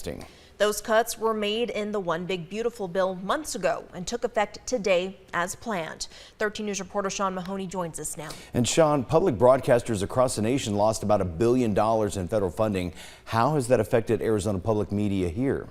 broadcasting. Those cuts were made in the One Big Beautiful bill months ago and took effect today as planned. 13 News reporter Sean Mahoney joins us now. And Sean, public broadcasters across the nation lost about $1 billion in federal funding. How has that affected Arizona public media here?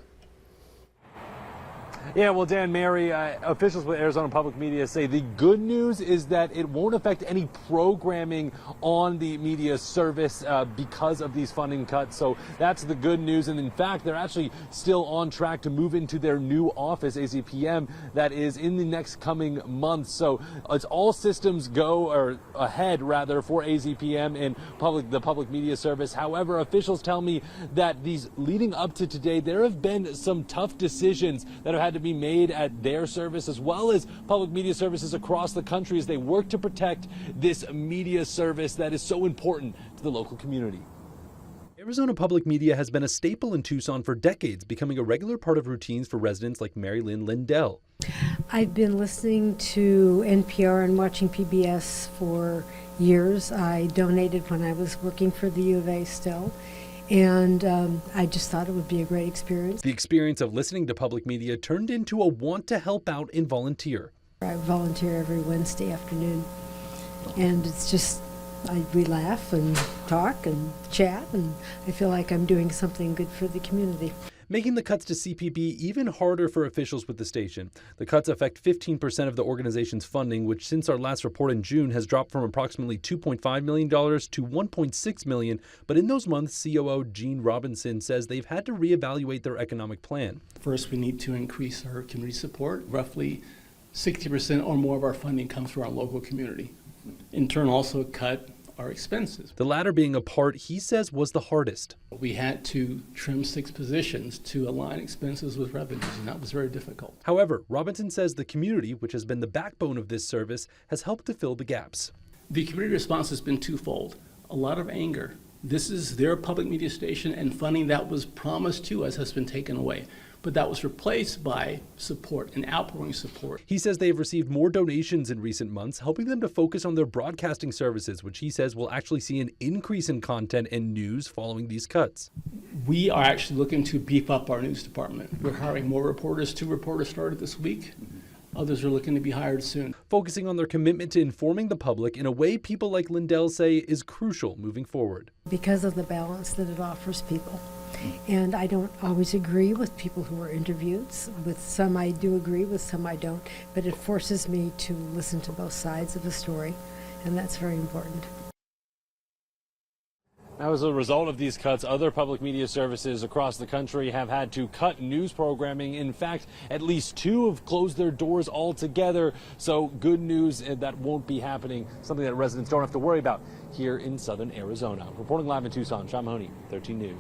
Yeah, well, Dan, Mary, officials with Arizona Public Media say the good news is that it won't affect any programming on the media service because of these funding cuts. So that's the good news. And in fact, they're actually still on track to move into their new office, AZPM, that is in the next coming months. So it's all systems go, or ahead rather, for AZPM and the public media service. However, officials tell me that these leading up to today, there have been some tough decisions that have had to be made at their service as well as public media services across the country as they work to protect this media service that is so important to the local community. Arizona Public Media has been a staple in Tucson for decades, becoming a regular part of routines for residents like Mary Lynn Lindell. I've been listening to NPR and watching PBS for years. I donated when I was working for the U of A still. And I just thought it would be a great experience. The experience of listening to public media turned into a want to help out and volunteer. I volunteer every Wednesday afternoon, and it's just, we laugh and talk and chat, and I feel like I'm doing something good for the community. Making the cuts to CPB even harder for officials with the station. The cuts affect 15% of the organization's funding, which since our last report in June has dropped from approximately $2.5 million to $1.6 million. But in those months, COO Gene Robinson says they've had to reevaluate their economic plan. First, we need to increase our community support. Roughly 60% or more of our funding comes from our local community. In turn, also cut our expenses. The latter being a part he says was the hardest. We had to trim 6 positions to align expenses with revenues, and that was very difficult. However, Robinson says the community, which has been the backbone of this service, has helped to fill the gaps. The community response has been twofold. A lot of anger. This is their public media station, and funding that was promised to us has been taken away. But that was replaced by support and outpouring support. He says they've received more donations in recent months, helping them to focus on their broadcasting services, which he says will actually see an increase in content and news following these cuts. We are actually looking to beef up our news department. We're hiring more reporters. 2 reporters started this week. Others are looking to be hired soon. Focusing on their commitment to informing the public in a way people like Lindell say is crucial moving forward. Because of the balance that it offers people. And I don't always agree with people who are interviewed. With some I do agree, with some I don't. But it forces me to listen to both sides of the story, and that's very important. Now, as a result of these cuts, other public media services across the country have had to cut news programming. In fact, at least 2 have closed their doors altogether. So good news that won't be happening, something that residents don't have to worry about here in southern Arizona. Reporting live in Tucson, Sean Mahoney, 13 News.